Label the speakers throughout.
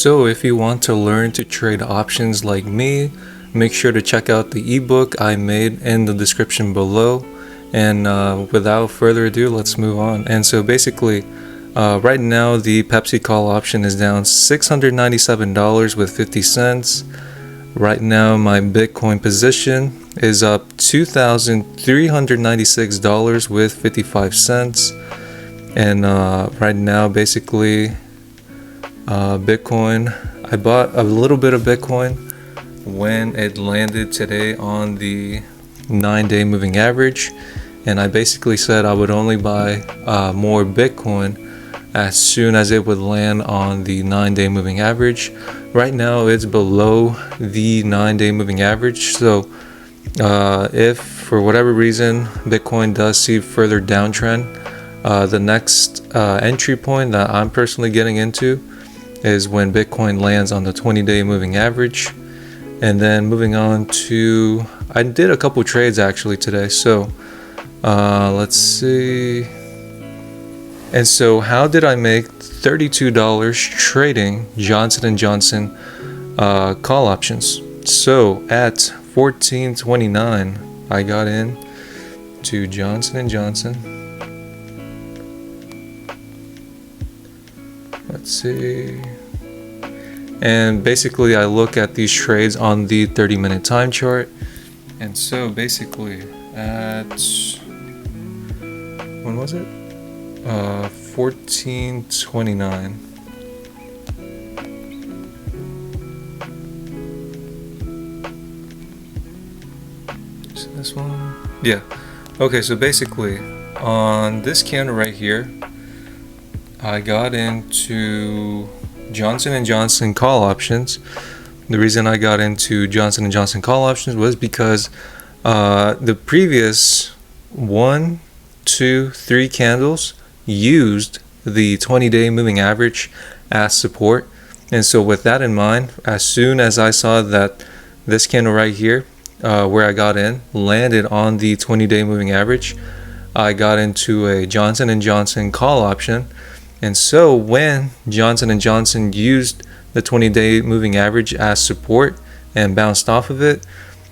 Speaker 1: So if you want to learn to trade options like me, make sure to check out the ebook I made in the description below. And without further ado, let's move on. And so basically, right now the Pepsi call option is down $697 with 50 cents. Right now my Bitcoin position is up $2,396 with 55 cents. And right now basically Bitcoin, I bought a little bit of Bitcoin when it landed today on the 9-day moving average, and I basically said I would only buy more Bitcoin as soon as it would land on the 9-day moving average. Right now it's below the 9-day moving average, so if for whatever reason Bitcoin does see further downtrend, the next entry point that I'm personally getting into is when Bitcoin lands on the 20-day moving average. And then moving on to, I did a couple trades actually today, so let's see. And so how did I make $32 trading Johnson & Johnson call options? So at 14.29 I got in to Johnson & Johnson. Let's see. And basically I look at these trades on the 30-minute time chart. And so basically at, when was it? 14.29. Is this one? Yeah. Okay, so basically on this candle right here, I got into Johnson & Johnson call options. The reason I got into Johnson & Johnson call options was because the previous 1, 2, 3 candles used the 20-day moving average as support. And so with that in mind, as soon as I saw that this candle right here, where I got in, landed on the 20-day moving average, I got into a Johnson & Johnson call option. And so when Johnson & Johnson used the 20-day moving average as support and bounced off of it,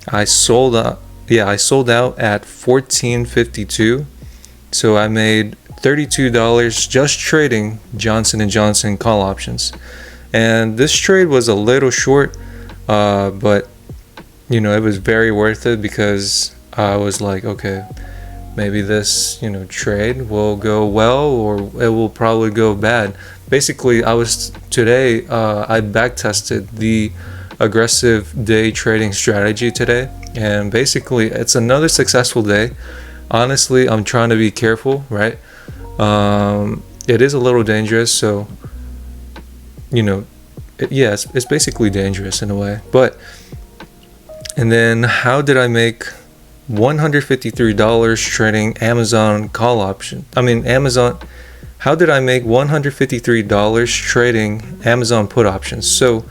Speaker 1: I sold out at 14.52. So I made $32 just trading Johnson & Johnson call options. And this trade was a little short, but you know, it was very worth it because I was like, okay, maybe this, trade will go well or it will probably go bad. Basically, today, I back tested the aggressive day trading strategy today, and basically it's another successful day. Honestly, I'm trying to be careful, right? It is a little dangerous, so, it's basically dangerous in a way. And then how did I make $153 trading Amazon call option? How did I make $153 trading Amazon put options? So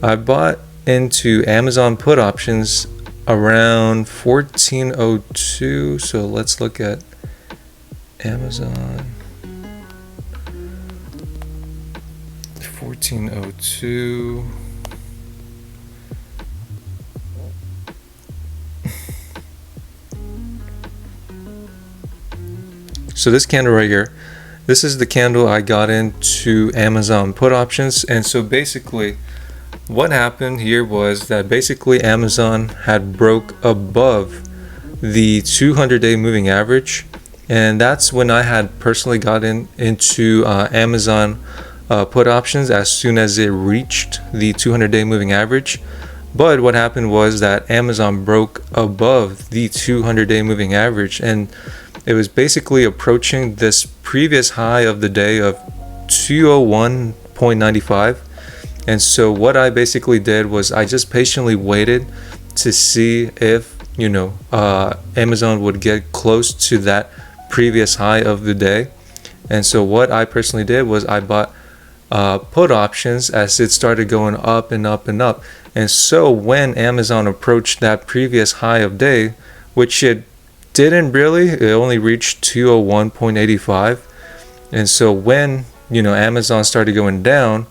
Speaker 1: I bought into Amazon put options around 14.02. So let's look at Amazon 14.02. So this candle right here, this is the candle I got into Amazon put options. And so basically what happened here was that basically Amazon had broke above the 200-day moving average, and that's when I had personally gotten into Amazon put options as soon as it reached the 200-day moving average. But what happened was that Amazon broke above the 200-day moving average, and it was basically approaching this previous high of the day of 201.95. And so what I basically did was I just patiently waited to see if, Amazon would get close to that previous high of the day. And so what I personally did was I bought put options as it started going up and up and up. And so when Amazon approached that previous high of day, which it didn't really, it only reached 201.85. And so when Amazon started going down,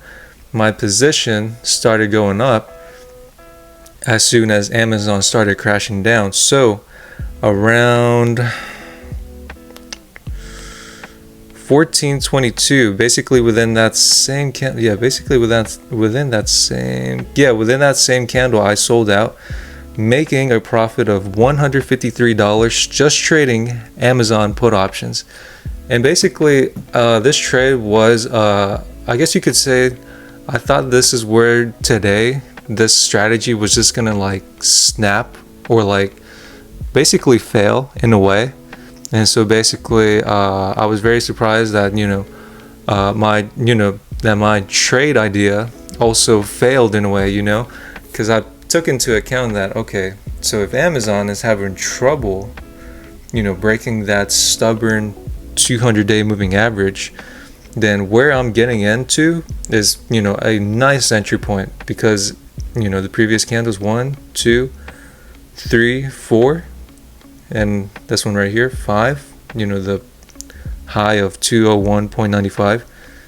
Speaker 1: my position started going up as soon as Amazon started crashing down. So around 1422, basically within that same within that same candle, I sold out, making a profit of $153 just trading Amazon put options. And basically this trade was I guess you could say, I thought this is where today this strategy was just gonna like snap or like basically fail in a way. And so basically I was very surprised that my trade idea also failed in a way, because I took into account that, okay, so if Amazon is having trouble breaking that stubborn 200-day moving average, then where I'm getting into is a nice entry point, because the previous candles 1, 2, 3, 4, and this one right here 5, the high of 201.95.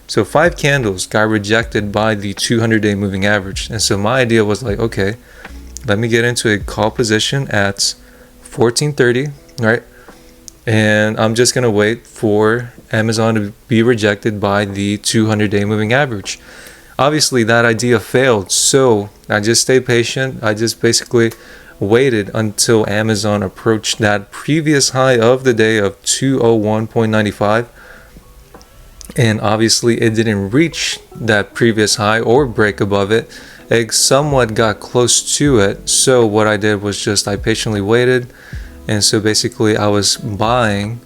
Speaker 1: So 5 candles got rejected by the 200-day moving average. And so my idea was like, okay, let me get into a call position at 1430, right? And I'm just gonna wait for Amazon to be rejected by the 200-day moving average. Obviously that idea failed, so I just stayed patient. I just basically waited until Amazon approached that previous high of the day of 201.95, and obviously it didn't reach that previous high or break above it. It somewhat got close to it. So what I did was just I patiently waited. And so basically I was buying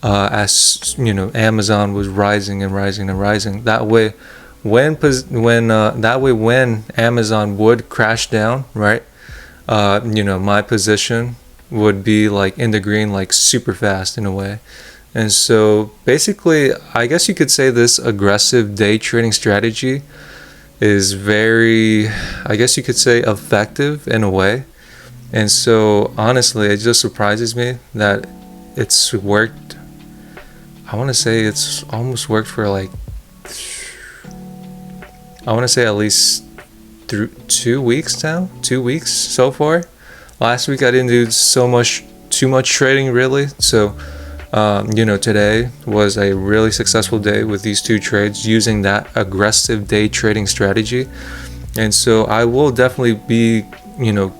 Speaker 1: as Amazon was rising and rising and rising. That way when Amazon would crash down, right, my position would be like in the green, like super fast in a way. And so basically I guess you could say this aggressive day trading strategy is very, I guess you could say, effective in a way. And so honestly, it just surprises me that it's worked. I want to say it's almost worked for like, I want to say at least through 2 weeks now, 2 weeks so far. Last week I didn't do too much trading really. So today was a really successful day with these 2 trades using that aggressive day trading strategy. And so I will definitely be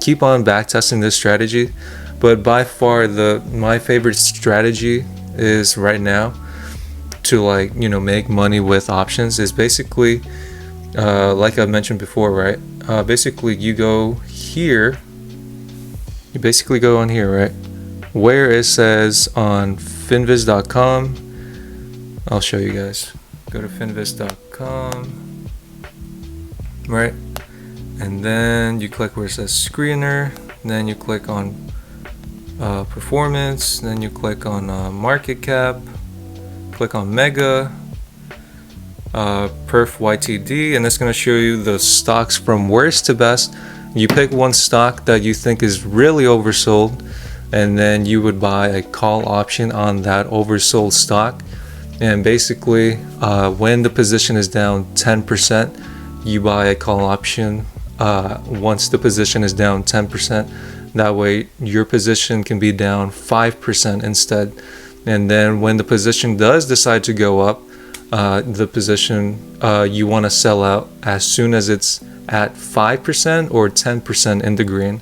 Speaker 1: keep on back testing this strategy, but by far my favorite strategy is right now to make money with options is basically like I mentioned before, right? Basically you go here, you basically go on here, right, where it says on finviz.com. I'll show you guys. Go to finviz.com, right? And then you click where it says screener, then you click on performance, then you click on market cap, click on mega, perf YTD, and it's going to show you the stocks from worst to best. You pick one stock that you think is really oversold, and then you would buy a call option on that oversold stock. And basically when the position is down 10%, you buy a call option once the position is down 10%. That way your position can be down 5% instead. And then when the position does decide to go up, the position you want to sell out as soon as it's at 5% or 10% in the green.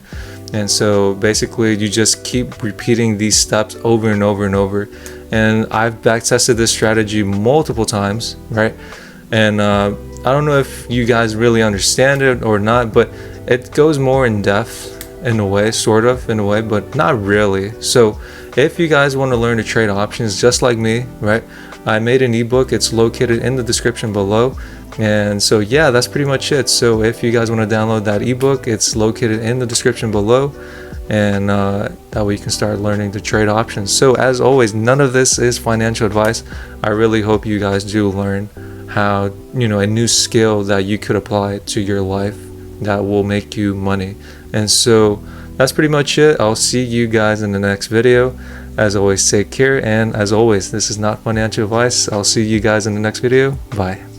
Speaker 1: And so basically you just keep repeating these steps over and over and over. And I've back tested this strategy multiple times, right? And I don't know if you guys really understand it or not, but it goes more in depth in a way, sort of in a way, but not really. So if you guys want to learn to trade options just like me, right, I made an ebook. It's located in the description below. And so yeah, that's pretty much it. So if you guys want to download that ebook, it's located in the description below, and that way you can start learning to trade options. So as always, none of this is financial advice. I really hope you guys do learn how, a new skill that you could apply to your life that will make you money. And so that's pretty much it. I'll see you guys in the next video. As always, take care, and as always, this is not financial advice. I'll see you guys in the next video. Bye.